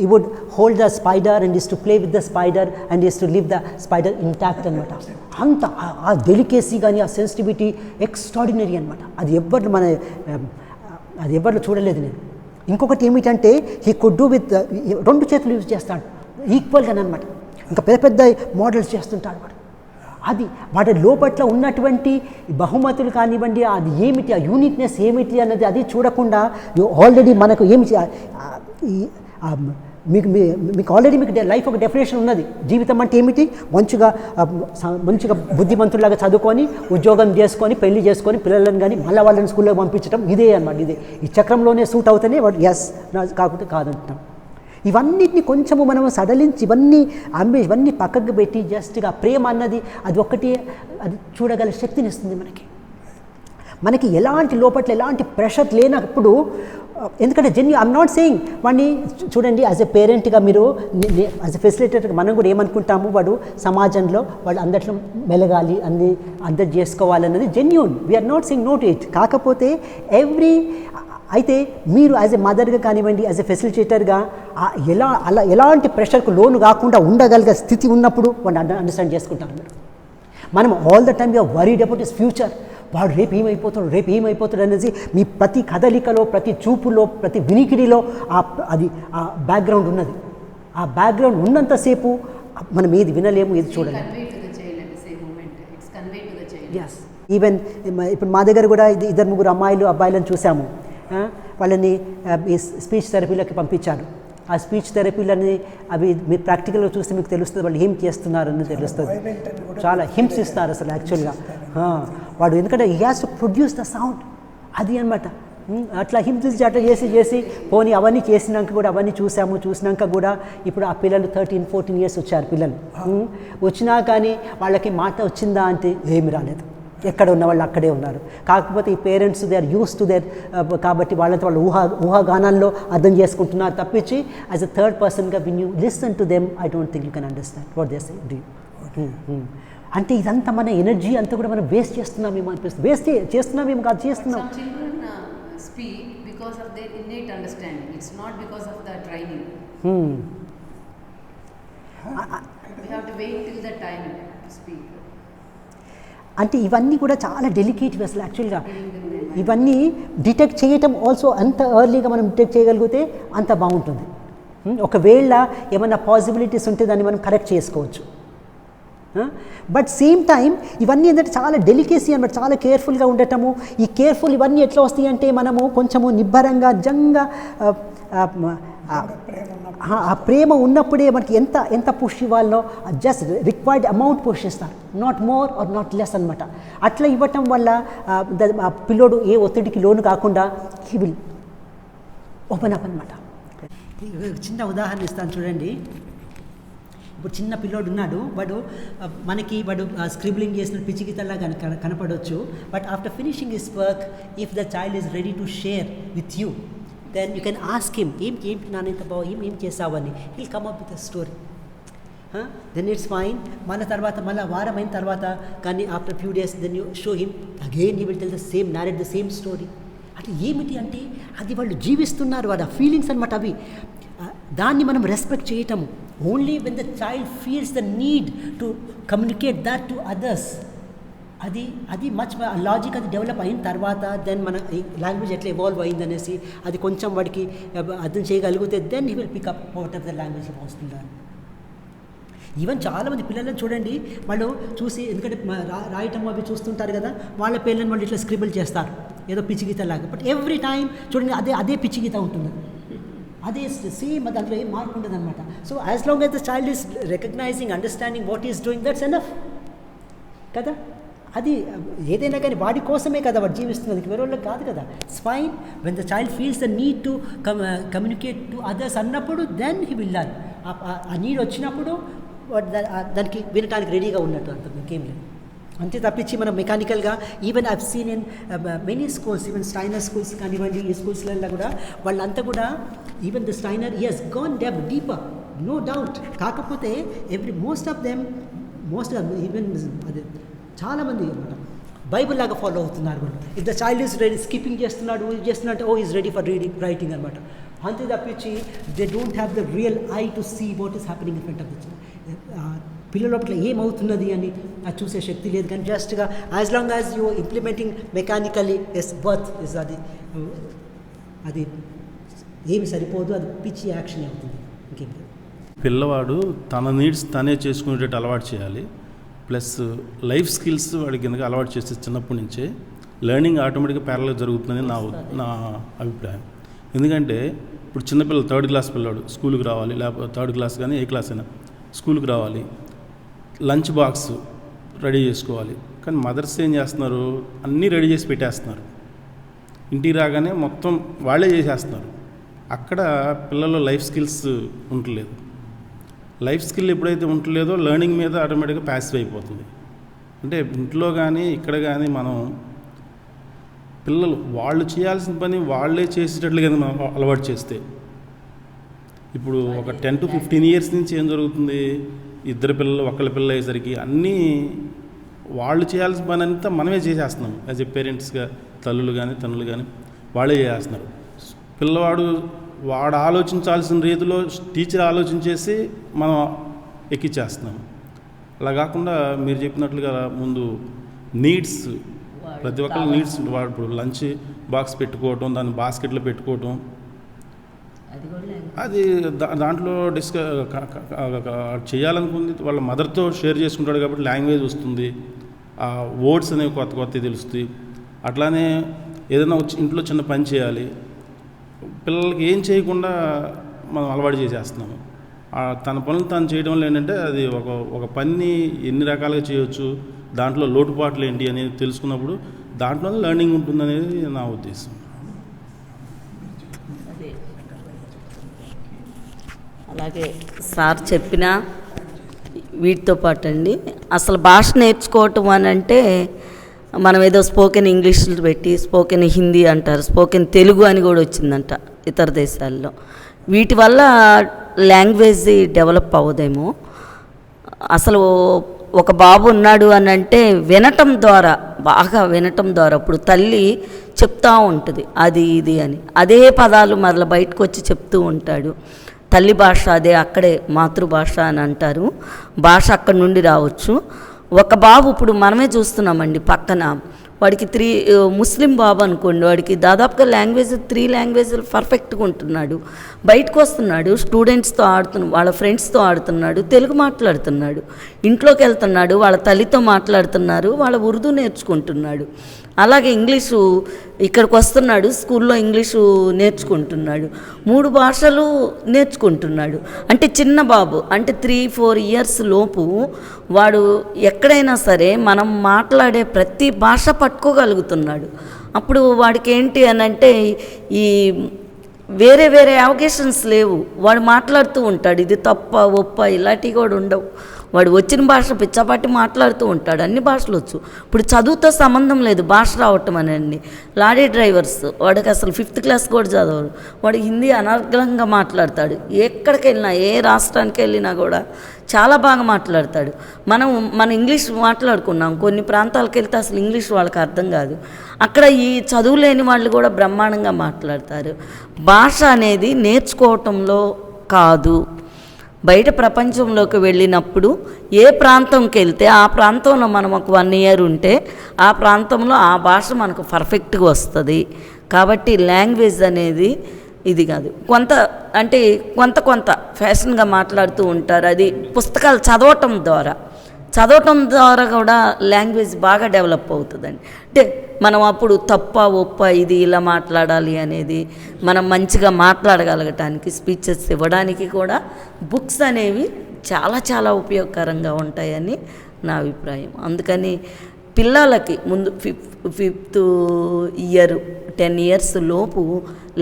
ఈ would hold the spider and is to play with the spider and is to live the spider intact అనమాట. అంత ఆ డెలికేసీ కానీ ఆ సెన్సిటివిటీ ఎక్స్ట్రాడినరీ అనమాట. అది ఎవరిలో చూడలేదు నేను. ఇంకొకటి ఏమిటంటే హీ కుడ్ డూ విత్ 2 చేతులు యూజ్ చేస్తాడు ఈక్వల్గా అనమాట. ఇంకా పెద్ద పెద్ద మోడల్స్ చేస్తుంటాడు వాడు. అది వాటి లోపట్ల ఉన్నటువంటి బహుమతులు కానివ్వండి, అది ఏమిటి, ఆ యూనిక్నెస్ ఏమిటి అన్నది అది చూడకుండా ఆల్రెడీ మనకు ఏమిటి మీకు ఆల్రెడీ మీకు లైఫ్ ఒక డెఫినేషన్ ఉన్నది. జీవితం అంటే ఏమిటి, మంచిగా బుద్ధిమంతులాగా చదువుకొని ఉద్యోగం చేసుకొని పెళ్లి చేసుకొని పిల్లలను కానీ మళ్ళీ వాళ్ళని స్కూల్లో పంపించడం, ఇదే అనమాట. ఇదే ఈ చక్రంలోనే సూట్ అవుతేనే వాడు ఎస్ కాకపోతే కాదంటున్నాం. ఇవన్నిటిని కొంచెము మనం సడలించి ఇవన్నీ పక్కకు పెట్టి జస్ట్గా ప్రేమ అన్నది అది ఒక్కటి అది చూడగల శక్తిని ఇస్తుంది మనకి ఎలాంటి లోపట్ల ఎలాంటి ప్రెషర్ లేనప్పుడు. ఎందుకంటే ఐఎమ్ నాట్ సేయింగ్ వాడిని చూడండి యాజ్ ఎ పేరెంట్గా మీరు యాజ్ ఎ ఫెసిలిటేటర్గా మనం కూడా ఏమనుకుంటాము, వాడు సమాజంలో వాడు అందట్లో మెలగాలి, అందరు చేసుకోవాలన్నది genuine. We're not saying no to it. కాకపోతే అయితే మీరు యాజ్ ఎ మదర్గా కానివ్వండి, యాజ్ ఎ ఫెసిలిటేటర్గా ఎలాంటి ప్రెషర్కు లోను కాకుండా ఉండగలిగే స్థితి ఉన్నప్పుడు వాడిని అండర్స్టాండ్ చేసుకుంటారు మీరు. మనం all the time you're worried about his future. వాడు రేపు ఏమైపోతాడు అనేది మీ ప్రతి కదలికలో, ప్రతి చూపులో, ప్రతి వినికిడిలో ఆ బ్యాక్గ్రౌండ్ ఉన్నది. ఆ బ్యాక్గ్రౌండ్ ఉన్నంతసేపు మనం ఏది వినలేము, ఏది చూడలేము. ఎస్, ఈవెన్ ఇప్పుడు మా దగ్గర కూడా 2-3 అబ్బాయిలను చూసాము. వాళ్ళని స్పీచ్ థెరపీలోకి పంపించాడు. ఆ స్పీచ్ థెరపీలని అవి మీరు ప్రాక్టికల్గా చూస్తే మీకు తెలుస్తుంది వాళ్ళు ఏం చేస్తున్నారని తెలుస్తుంది. చాలా హింసిస్తారు అసలు యాక్చువల్గా వాడు, ఎందుకంటే he has to produce the sound, అది అనమాట. అట్లా హింసించి అట్లా చేసి పోనీ అవన్నీ చూసినాక కూడా ఇప్పుడు ఆ పిల్లలు 13-14 years వచ్చారు పిల్లలు. వచ్చినా కానీ వాళ్ళకి మాట వచ్చిందా అంటే ఏమి రాలేదు. ఎక్కడ ఉన్న వాళ్ళు అక్కడే ఉన్నారు. కాకపోతే ఈ parents they are use to there, కాబట్టి వాళ్ళతో వాళ్ళు ఊహాగానాల్లో అర్థం చేసుకుంటున్నారు తప్పించి యాజ్ ఎ థర్డ్ పర్సన్గా when you listen to them I don't think you can understand what they say. అంటే ఇదంతా మన ఎనర్జీ అంతా కూడా మనం వేస్ట్ చేస్తున్నామేమో అనిపిస్తుంది. వేస్ట్ చేస్తున్నామేమో కాదు, చేస్తున్నాం. Some children speak because of their innate understanding. It's not because of the training. We have to wait till the time to speak. అంటే ఇవన్నీ కూడా చాలా డెలికేట్వి అసలు యాక్చువల్గా. ఇవన్నీ డిటెక్ట్ చేయటం ఆల్సో అంత ఎర్లీగా మనం డిటెక్ట్ చేయగలిగితే అంత బాగుంటుంది. ఒకవేళ ఏమైనా పాసిబిలిటీస్ ఉంటే దాన్ని మనం కరెక్ట్ చేసుకోవచ్చు. బట్ సేమ్ టైం ఇవన్నీ ఏంటంటే చాలా డెలికేసీ అనమాట, చాలా కేర్ఫుల్గా ఉండటము. ఈ కేర్ఫుల్ ఇవన్నీ ఎట్లా వస్తాయి అంటే మనము కొంచెము నిబ్బరంగా జంగా ఆ ప్రేమ ఉన్నప్పుడే మనకి ఎంత పుష్ ఇవ్వాలో జస్ట్ రిక్వైర్డ్ అమౌంట్ పుష్ ఇస్తారు, not more or not less అనమాట. అట్లా ఇవ్వటం వల్ల ఆ పిల్లోడు ఏ ఒత్తిడికి లోను కాకుండా హీ విల్ ఓపెన్ అప్ అనమాట. చిన్న ఉదాహరణ ఇస్తాను చూడండి. ఇప్పుడు చిన్న పిల్లోడు ఉన్నాడు, వాడు స్క్రిబ్లింగ్ చేసిన పిచ్చిగితల్లా కనపడవచ్చు. But after finishing his work, if the child is ready to share with you, then you can ask him, ఏం నాన్న ఇంత బాగా ఏం చేసావని. he'll come up with a story. Then it's fine. మళ్ళీ వారం అయిన తర్వాత కానీ after few days then you show him again, he will tell narrate the same story. అంటే ఏమిటి అంటే అది వాళ్ళు జీవిస్తున్నారు, వాళ్ళ ఫీలింగ్స్ అనమాట అవి. దాన్ని మనం రెస్పెక్ట్ చేయటము only when the child feels the need to communicate that to others. అది మచ్ లాజిక్ అది డెవలప్ అయిన తర్వాత దెన్ మన లాంగ్వేజ్ ఎట్లా ఎవాల్వ్ అయిందనేసి అది కొంచెం వాడికి అర్థం చేయగలిగితే then he will pick up out of the language వస్తుందని. ఈవెన్ చాలామంది పిల్లలను చూడండి, వాళ్ళు చూసి ఎందుకంటే రాయటం అవి చూస్తుంటారు కదా, వాళ్ళ పిల్లలను వాళ్ళు ఇట్లా స్క్రిబుల్ చేస్తారు ఏదో పిచ్చిగీతలాగా. బట్ ఎవ్రీ టైం చూడండి అదే పిచ్చిగీత ఉంటుంది, అదే సేమ్, దాంట్లో ఏం మార్పు ఉండదు అనమాట. So as long as the child is recognizing, understanding what is doing, that's enough కదా. అది ఏదైనా కానీ వాడి కోసమే కదా వాడు జీవిస్తున్నది, వేరే వాళ్ళకి కాదు కదా. It's fine when the child feels the need to communicate to others అన్నప్పుడు దెన్ హీ విల్ లర్న్. ఆ నీడ్ వచ్చినప్పుడు దానికి వినటానికి రెడీగా ఉన్నట్టు అర్థం, ఇంకేం లేదు. అంతే తప్పించి మనం మెకానికల్గా even I've seen in many schools, even Steiner schools కానివ్వండి, ఈ స్కూల్స్లలో కూడా వాళ్ళంతా కూడా even the Steiner he has gone deeper, no doubt. కాకపోతే మోస్ట్ ఆఫ్ ఈవెన్ అదే చాలామంది అనమాట బైబుల్ లాగా ఫాలో అవుతున్నారు వాళ్ళు. If the child is ready skipping చేస్తున్నట్టు ఈజ్ రెడీ ఫర్ రైటింగ్ అనమాట. అంతే తప్పించి they don't have the real eye to see what is happening in front of the పిల్లల పట్ల ఏమవుతున్నది అని అది చూసే శక్తి లేదు. కానీ జస్ట్గా as long as you implementing mechanically as birth is అది ఏమి సరిపోదు, అది పిచ్చి యాక్షన్ అవుతుంది, ఇంకేం లేదు. పిల్లవాడు తన నీడ్స్ తనే చేసుకునేటట్టు అలవాటు చేయాలి. ప్లస్ లైఫ్ స్కిల్స్ వాడికి కనుక అలవాటు చేస్తే చిన్నప్పటి నుంచే లెర్నింగ్ ఆటోమేటిక్గా ప్యారల్గా జరుగుతుందని నా అభిప్రాయం. ఎందుకంటే ఇప్పుడు చిన్నపిల్లలు 3rd క్లాస్ పిల్లాడు స్కూల్కి రావాలి, లేకపోతే 3rd క్లాస్ కానీ ఏ క్లాస్ అయినా స్కూల్కి రావాలి, లంచ్ బాక్స్ రెడీ చేసుకోవాలి. కానీ మదర్స్ ఏం చేస్తున్నారు, అన్నీ రెడీ చేసి పెట్టేస్తున్నారు, ఇంటికి రాగానే మొత్తం వాళ్ళే చేసేస్తున్నారు. అక్కడ పిల్లల్లో లైఫ్ స్కిల్స్ ఉండలేదు. లైఫ్ స్కిల్ ఎప్పుడైతే ఉండలేదో లెర్నింగ్ మీద ఆటోమేటిక్గా ప్యాసివ్ అయిపోతుంది. అంటే ఇంట్లో కానీ ఇక్కడ కానీ మనం పిల్లలు వాళ్ళు చేయాల్సిన పని వాళ్ళే చేసేటట్లుగా మనం అలవాటు చేస్తే, ఇప్పుడు ఒక 10 to 15 years నుంచి ఏం జరుగుతుంది, ఇద్దరు పిల్లలు ఒకళ్ళ పిల్లలు అయ్యేసరికి అన్నీ వాళ్ళు చేయాల్సిన పని అంతా మనమే చేసేస్తున్నాం. యాజ్ ఎ పేరెంట్స్గా తల్లులు కానీ తండ్రులు కానీ వాళ్ళే చేసేస్తున్నారు. పిల్లవాడు ఆలోచించాల్సిన రీతిలో టీచర్ ఆలోచించేసి మనం ఎక్కిచ్చేస్తున్నాం. అలా కాకుండా మీరు చెప్పినట్లుగా ముందు నీడ్స్, ప్రతి ఒక్కరి నీడ్స్, వాడు ఇప్పుడు లంచ్ బాక్స్ పెట్టుకోవటం, దాన్ని బాస్కెట్లో పెట్టుకోవటం, అది దాంట్లో చేయాలనుకుంది వాళ్ళ మదర్తో షేర్ చేసుకుంటాడు కాబట్టి లాంగ్వేజ్ వస్తుంది, ఆ వర్డ్స్ అనేవి కొత్త తెలుస్తాయి. అట్లానే ఏదైనా ఇంట్లో చిన్న పని చేయాలి, పిల్లలకి ఏం చేయకుండా మనం అలవాటు చేసేస్తున్నాము. తన పనులు తాను చేయడం వల్ల ఏంటంటే అది ఒక పని ఎన్ని రకాలుగా చేయవచ్చు, దాంట్లో లోటుపాట్లు ఏంటి అనేది తెలుసుకున్నప్పుడు దాంట్లోనే లెర్నింగ్ ఉంటుందనేది నా ఉద్దేశం. అలాగే సార్ చెప్పిన వీటితో పాటు అండి, అసలు భాష నేర్చుకోవటం అని అంటే మనం ఏదో స్పోకెన్ ఇంగ్లీష్లు పెట్టి స్పోకెన్ హిందీ అంటారు, స్పోకెన్ తెలుగు అని కూడా వచ్చిందంట ఇతర దేశాల్లో. వీటి వల్ల లాంగ్వేజ్ డెవలప్ అవ్వదేమో. అసలు ఒక బాబు ఉన్నాడు అని అంటే వినటం ద్వారా, బాగా వినటం ద్వారా, ఇప్పుడు తల్లి చెప్తూ ఉంటుంది అది ఇది అని, అదే పదాలు మరల బయటకు వచ్చి చెప్తూ ఉంటాడు. తల్లి భాష అదే, అక్కడే మాతృభాష అని అంటారు. భాష అక్కడి నుండి రావచ్చు. ఒక బాబు ఇప్పుడు మనమే చూస్తున్నామండి పక్కన, వాడికి ముస్లిం బాబు అనుకోండి, వాడికి దాదాపుగా 3 లాంగ్వేజ్లు పర్ఫెక్ట్గా ఉంటున్నాడు. బయటకు వస్తున్నాడు, స్టూడెంట్స్తో వాళ్ళ ఫ్రెండ్స్తో ఆడుతున్నాడు, తెలుగు మాట్లాడుతున్నాడు. ఇంట్లోకి వెళ్తున్నాడు, వాళ్ళ తల్లితో మాట్లాడుతున్నారు, వాళ్ళ ఉర్దూ నేర్చుకుంటున్నాడు. అలాగే ఇంగ్లీషు ఇక్కడికి వస్తున్నాడు, స్కూల్లో ఇంగ్లీషు నేర్చుకుంటున్నాడు. 3 భాషలు నేర్చుకుంటున్నాడు. అంటే చిన్న బాబు, అంటే 3-4 ఇయర్స్ లోపు వాడు ఎక్కడైనా సరే మనం మాట్లాడే ప్రతి భాష పట్టుకోగలుగుతున్నాడు. అప్పుడు వాడికి ఏంటి అని అంటే ఈ వేరే వేరే అవకేషన్స్ లేవు, వాడు మాట్లాడుతూ ఉంటాడు. ఇది తప్ప ఒప్ప ఇలాంటివి కూడా ఉండవు. వాడు వచ్చిన భాష పిచ్చపాటి మాట్లాడుతూ ఉంటాడు, అన్ని భాషలు వచ్చు. ఇప్పుడు చదువుతో సంబంధం లేదు, భాష రావటం అనండి. లారీ డ్రైవర్స్, వాడికి అసలు 5th క్లాస్ కూడా చదవరు, వాడు హిందీ అనర్గళంగా మాట్లాడతాడు. ఎక్కడికి వెళ్ళినా, ఏ రాష్ట్రానికి వెళ్ళినా కూడా చాలా బాగా మాట్లాడతాడు. మన ఇంగ్లీష్ మాట్లాడుకున్నాం, కొన్ని ప్రాంతాలకు వెళ్తే అసలు ఇంగ్లీష్ వాళ్ళకి అర్థం కాదు. అక్కడ ఈ చదువు లేని వాళ్ళు కూడా బ్రహ్మాండంగా మాట్లాడతారు. భాష అనేది నేర్చుకోవటంలో కాదు, బయట ప్రపంచంలోకి వెళ్ళినప్పుడు ఏ ప్రాంతంకి వెళ్తే ఆ ప్రాంతంలో మనం ఒక 1 ఇయర్ ఉంటే ఆ ప్రాంతంలో ఆ భాష మనకు పర్ఫెక్ట్గా వస్తుంది. కాబట్టి లాంగ్వేజ్ అనేది ఇది కాదు, కొంత ఫ్యాషన్గా మాట్లాడుతూ ఉంటారు. అది పుస్తకాలు చదవటం ద్వారా కూడా లాంగ్వేజ్ బాగా డెవలప్ అవుతుందండి. అంటే మనం అప్పుడు తప్ప ఒప్ప ఇది ఇలా మాట్లాడాలి అనేది, మనం మంచిగా మాట్లాడగలగటానికి, స్పీచెస్ ఇవ్వడానికి కూడా బుక్స్ అనేవి చాలా చాలా ఉపయోగకరంగా ఉంటాయని నా అభిప్రాయం. అందుకని పిల్లలకి ముందు 5th ఇయర్ 10 ఇయర్స్ లోపు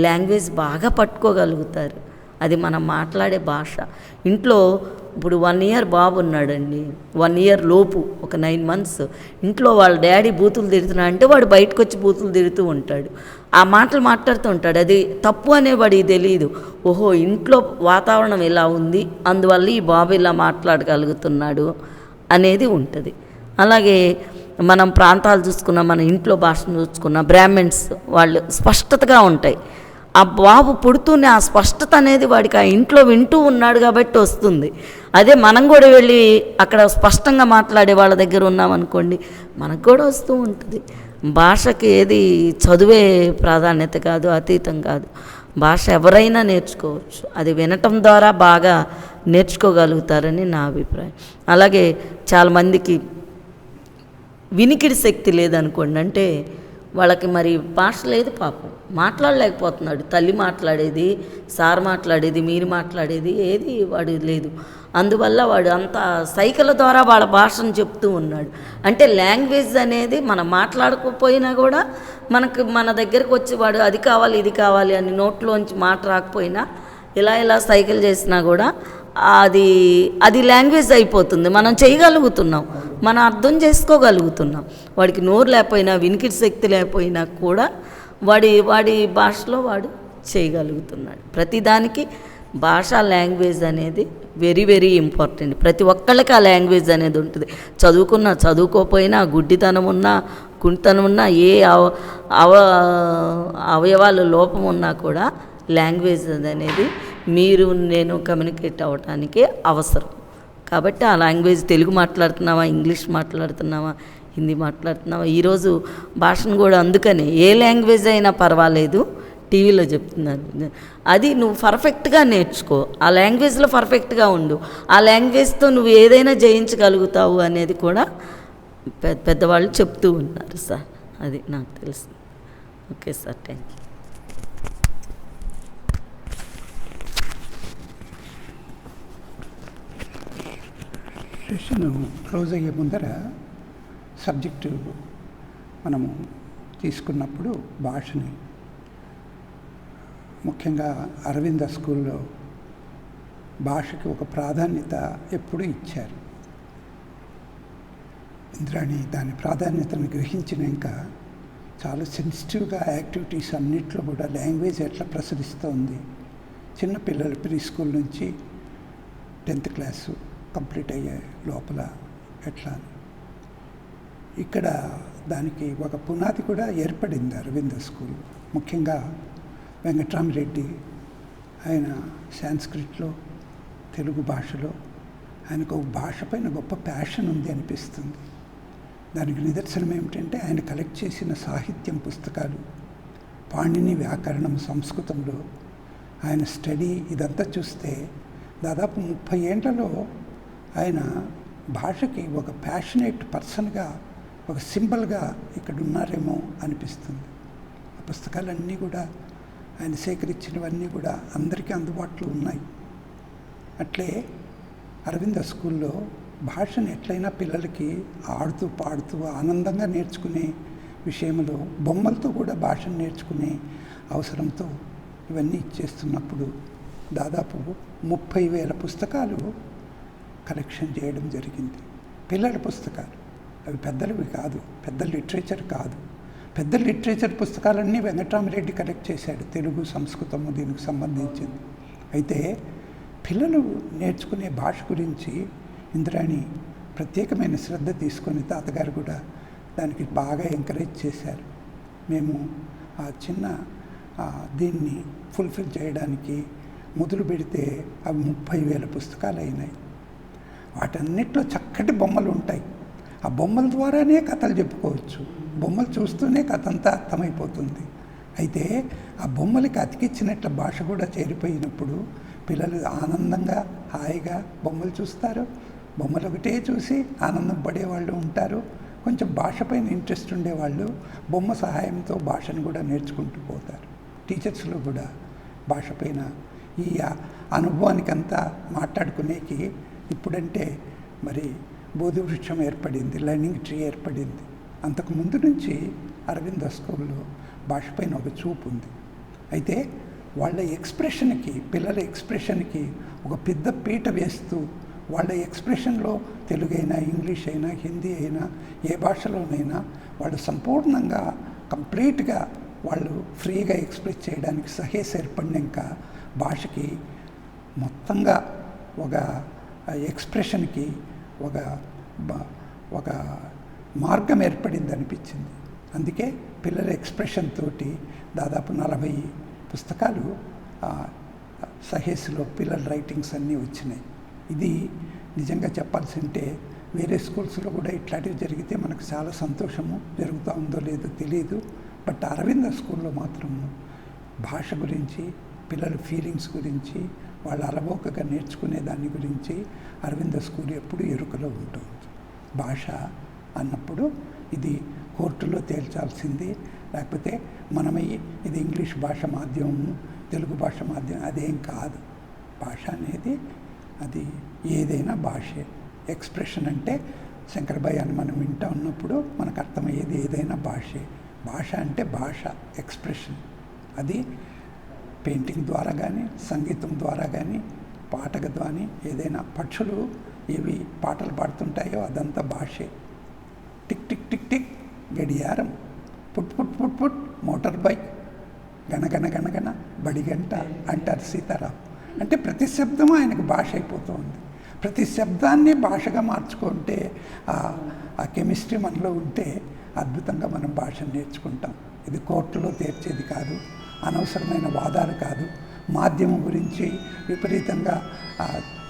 లాంగ్వేజ్ బాగా పట్టుకోగలుగుతారు. అది మనం మాట్లాడే భాష. ఇంట్లో ఇప్పుడు 1 ఇయర్ బాబు ఉన్నాడండి, 1 ఇయర్ లోపు ఒక 9 మంత్స్, ఇంట్లో వాళ్ళ డాడీ బూతులు తిడుతున్నా అంటే వాడు బయటకు వచ్చి బూతులు తిడుతూ ఉంటాడు, ఆ మాటలు మాట్లాడుతూ ఉంటాడు. అది తప్పు అనేవాడికి తెలియదు. ఓహో, ఇంట్లో వాతావరణం ఇలా ఉంది, అందువల్ల ఈ బాబు ఇలా మాట్లాడగలుగుతున్నాడు అనేది ఉంటుంది. అలాగే మనం ప్రాంతాలు చూసుకున్నా, మన ఇంట్లో భాషను చూసుకున్న బ్రాహ్మణ్స్ వాళ్ళు స్పష్టతగా ఉంటాయి. ఆ బాబు పుడుతూనే ఆ స్పష్టత అనేది వాడికి ఆ ఇంట్లో వింటూ ఉన్నాడు కాబట్టి వస్తుంది. అదే మనం కూడా వెళ్ళి అక్కడ స్పష్టంగా మాట్లాడే వాళ్ళ దగ్గర ఉన్నామనుకోండి, మనకు కూడా వస్తూ ఉంటుంది. భాషకి ఏది చదువే ప్రాధాన్యత కాదు, అతీతం కాదు. భాష ఎవరైనా నేర్చుకోవచ్చు, అది వినటం ద్వారా బాగా నేర్చుకోగలుగుతారని నా అభిప్రాయం. అలాగే చాలామందికి వినికిడి శక్తి లేదనుకోండి, అంటే వాళ్ళకి మరి భాష లేదు, పాపం మాట్లాడలేకపోతున్నాడు. తల్లి మాట్లాడేది, సార్ మాట్లాడేది, మీరు మాట్లాడేది ఏది వాడు లేదు. అందువల్ల వాడు అంతా సైకిల్ ద్వారా వాళ్ళ భాషను చెప్తూ ఉన్నాడు. అంటే లాంగ్వేజ్ అనేది మనం మాట్లాడకపోయినా కూడా మన దగ్గరకు వచ్చి వాడు అది కావాలి ఇది కావాలి అని నోట్లోంచి మాట రాకపోయినా ఇలా సైకిల్ చేసినా కూడా అది లాంగ్వేజ్ అయిపోతుంది. మనం చేయగలుగుతున్నాం, మనం అర్థం చేసుకోగలుగుతున్నాం. వాడికి నోరు లేకపోయినా, వినికిడి శక్తి లేకపోయినా కూడా వాడి భాషలో వాడు చేయగలుగుతున్నాడు. ప్రతిదానికి భాష, లాంగ్వేజ్ అనేది వెరీ వెరీ ఇంపార్టెంట్. ప్రతి ఒక్కళ్ళకి ఆ లాంగ్వేజ్ అనేది ఉంటుంది. చదువుకున్నా చదువుకోకపోయినా, గుడ్డితనం ఉన్నా కుంటితనం ఉన్నా, ఏ అవయవాల లోపం ఉన్నా కూడా లాంగ్వేజ్ అనేది మీరు నేను కమ్యూనికేట్ అవ్వటానికి అవసరం. కాబట్టి ఆ లాంగ్వేజ్ తెలుగు మాట్లాడుతున్నావా, ఇంగ్లీష్ మాట్లాడుతున్నావా, హిందీ మాట్లాడుతున్నావా, ఈరోజు భాషను కూడా అందుకని ఏ లాంగ్వేజ్ అయినా పర్వాలేదు, టీవీలో చెప్తున్నారు, అది నువ్వు పర్ఫెక్ట్గా నేర్చుకో, ఆ లాంగ్వేజ్లో పర్ఫెక్ట్గా ఉండు, ఆ లాంగ్వేజ్తో నువ్వు ఏదైనా జయించగలుగుతావు అనేది కూడా పెద్దవాళ్ళు చెప్తూ ఉన్నారు సార్. అది నాకు తెలుసు. Okay sir, thank you. Session close అయ్యే ముందర సబ్జెక్టు మనము తీసుకున్నప్పుడు భాషని ముఖ్యంగా అరవింద స్కూల్లో భాషకి ఒక ప్రాధాన్యత ఎప్పుడూ ఇచ్చారు. ఇంద్రాణి దాని ప్రాధాన్యతను గ్రహించినాక చాలా సెన్సిటివ్గా యాక్టివిటీస్ అన్నిట్లో కూడా లాంగ్వేజ్ ఎట్లా ప్రసరిస్తోంది, చిన్నపిల్లలు ప్రీ స్కూల్ నుంచి 10th క్లాసు కంప్లీట్ అయ్యే లోపల ఎట్లా అని. ఇక్కడ దానికి ఒక పునాది కూడా ఏర్పడింది అరవింద స్కూల్. ముఖ్యంగా వెంకట్రామరెడ్డి ఆయన సాంస్క్రిట్లో, తెలుగు భాషలో ఆయనకు భాష పైన గొప్ప ప్యాషన్ ఉంది అనిపిస్తుంది. దానికి నిదర్శనం ఏమిటంటే ఆయన కలెక్ట్ చేసిన సాహిత్యం పుస్తకాలు, పాణిని వ్యాకరణం సంస్కృతంలో ఆయన స్టడీ ఇదంతా చూస్తే దాదాపు 30 ఏళ్లలో ఆయన భాషకి ఒక ప్యాషనేట్ పర్సన్గా, ఒక సింబల్గా ఇక్కడ ఉన్నారేమో అనిపిస్తుంది. ఆ పుస్తకాలన్నీ కూడా ఆయన సేకరించినవన్నీ కూడా అందరికీ అందుబాటులో ఉన్నాయి. అట్లే అరవింద స్కూల్లో భాషను ఎట్లయినా పిల్లలకి ఆడుతూ పాడుతూ ఆనందంగా నేర్చుకునే విషయంలో బొమ్మలతో కూడా భాషను నేర్చుకునే అవసరంతో ఇవన్నీ ఇచ్చేస్తున్నప్పుడు దాదాపు 30,000 పుస్తకాలు కలెక్షన్ చేయడం జరిగింది. పిల్లల పుస్తకాలు, అవి పెద్దలవి కాదు, పెద్ద లిటరేచర్ కాదు. పెద్ద లిటరేచర్ పుస్తకాలన్నీ వెంకట్రామరెడ్డి కలెక్ట్ చేశాడు, తెలుగు సంస్కృతము దీనికి సంబంధించింది. అయితే పిల్లలు నేర్చుకునే భాష గురించి ఇంద్రాణి ప్రత్యేకమైన శ్రద్ధ తీసుకొని తాతగారు కూడా దానికి బాగా ఎంకరేజ్ చేశారు. మేము ఆ చిన్న దీన్ని ఫుల్ఫిల్ చేయడానికి మొదలు పెడితే అవి 30,000 పుస్తకాలు అయినాయి. వాటన్నిటిలో చక్కటి బొమ్మలు ఉంటాయి. ఆ బొమ్మల ద్వారానే కథలు చెప్పుకోవచ్చు. బొమ్మలు చూస్తూనే కథ అంతా అర్థమైపోతుంది. అయితే ఆ బొమ్మలకి అతికిచ్చినట్ల భాష కూడా చేరిపోయినప్పుడు పిల్లలు ఆనందంగా హాయిగా బొమ్మలు చూస్తారు. బొమ్మలు ఒకటే చూసి ఆనందం పడేవాళ్ళు ఉంటారు. కొంచెం భాష పైన ఇంట్రెస్ట్ ఉండేవాళ్ళు బొమ్మ సహాయంతో భాషను కూడా నేర్చుకుంటూ పోతారు. టీచర్స్లో కూడా భాష పైన ఈ అనుభవానికంతా మాట్లాడుకునేకి ఇప్పుడంటే మరి బోధివృక్షం ఏర్పడింది, లర్నింగ్ ట్రీ ఏర్పడింది. అంతకు ముందు నుంచి అరవింద స్కూల్లో భాష పైన ఒక చూపు ఉంది. అయితే వాళ్ళ ఎక్స్ప్రెషన్కి, పిల్లల ఎక్స్ప్రెషన్కి ఒక పెద్ద పీట వేస్తూ వాళ్ళ ఎక్స్ప్రెషన్లో తెలుగు అయినా, ఇంగ్లీష్ అయినా, హిందీ అయినా, ఏ భాషలోనైనా వాళ్ళు సంపూర్ణంగా కంప్లీట్గా వాళ్ళు ఫ్రీగా ఎక్స్ప్రెస్ చేయడానికి సహేస్ ఏర్పడినాక భాషకి మొత్తంగా ఒక ఎక్స్ప్రెషన్కి ఒక మార్గం ఏర్పడింది అనిపించింది. అందుకే పిల్లల ఎక్స్ప్రెషన్ తోటి దాదాపు 40 పుస్తకాలు సహేస్లో పిల్లల రైటింగ్స్ అన్నీ వచ్చినాయి. ఇది నిజంగా చెప్పాల్సి ఉంటే వేరే స్కూల్స్లో కూడా ఇట్లాంటివి జరిగితే మనకు చాలా సంతోషము. జరుగుతూ ఉందో లేదో తెలియదు. బట్ అరవింద స్కూల్లో మాత్రము భాష గురించి, పిల్లల ఫీలింగ్స్ గురించి, వాళ్ళ అలవోకగా నేర్చుకునే దాని గురించి అరవింద స్కూల్ ఎప్పుడు ఎరుకలో ఉంటుంది. భాష అన్నప్పుడు ఇది కోర్టులో తేల్చాల్సింది, లేకపోతే మనమే ఇది ఇంగ్లీష్ భాష మాధ్యమము, తెలుగు భాష మాధ్యమం అదేం కాదు. భాష అనేది అది ఏదైనా భాషే. ఎక్స్ప్రెషన్ అంటే శంకరభయ్య అని మనం వింటూ ఉన్నప్పుడు మనకు అర్థమయ్యేది ఏదైనా భాషే. భాష అంటే భాష, ఎక్స్ప్రెషన్. అది పెయింటింగ్ ద్వారా కానీ, సంగీతం ద్వారా కానీ, పాటల ద్వారా, ఏదైనా పక్షులు ఏవి పాటలు పాడుతుంటాయో అదంతా భాషే. టిక్ టిక్ టిక్ టిక్ గడియారం, పుట్ పుట్ పుట్ పుట్ మోటార్ బైక్, గణగణ గణగణ బడిగంట అంటారు సీతారాం. అంటే ప్రతి శబ్దము ఆయనకు భాష అయిపోతుంది. ప్రతి శబ్దాన్ని భాషగా మార్చుకుంటే ఆ కెమిస్ట్రీ మనలో ఉంటే అద్భుతంగా మనం భాషను నేర్చుకుంటాం. ఇది కోర్టులో తీర్చేది కాదు, అనవసరమైన వాదాలు కాదు, మాధ్యమం గురించి విపరీతంగా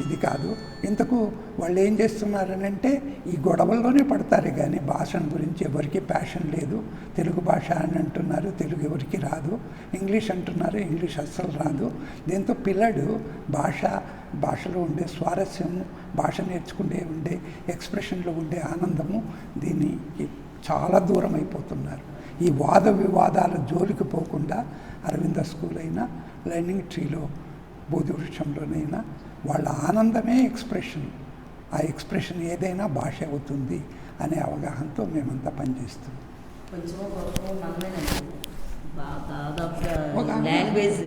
ఇది కాదు. ఇంతకు వాళ్ళు ఏం చేస్తున్నారనంటే ఈ గొడవల్లోనే పడతారే కానీ భాషను గురించి ఎవరికి ప్యాషన్ లేదు. తెలుగు భాష అని అంటున్నారు, తెలుగు ఎవరికి రాదు. ఇంగ్లీష్ అంటున్నారు, ఇంగ్లీష్ అస్సలు రాదు. దీంతో పిల్లడు భాషలో ఉండే స్వారస్యము, భాష నేర్చుకునే ఉండే ఎక్స్ప్రెషన్లో ఉండే ఆనందము దీనికి చాలా దూరం అయిపోతున్నారు. ఈ వాద వివాదాల జోలికి పోకుండా అరవింద స్కూల్ అయినా, లర్నింగ్ ట్రీలో, బోధివృక్షంలోనైనా వాళ్ళ ఆనందమే ఎక్స్ప్రెషన్. ఆ ఎక్స్ప్రెషన్ ఏదైనా భాష అవుతుంది అనే అవగాహనతో మేమంతా పనిచేస్తాం. కొంచెం దాదాపుగా లాంగ్వేజ్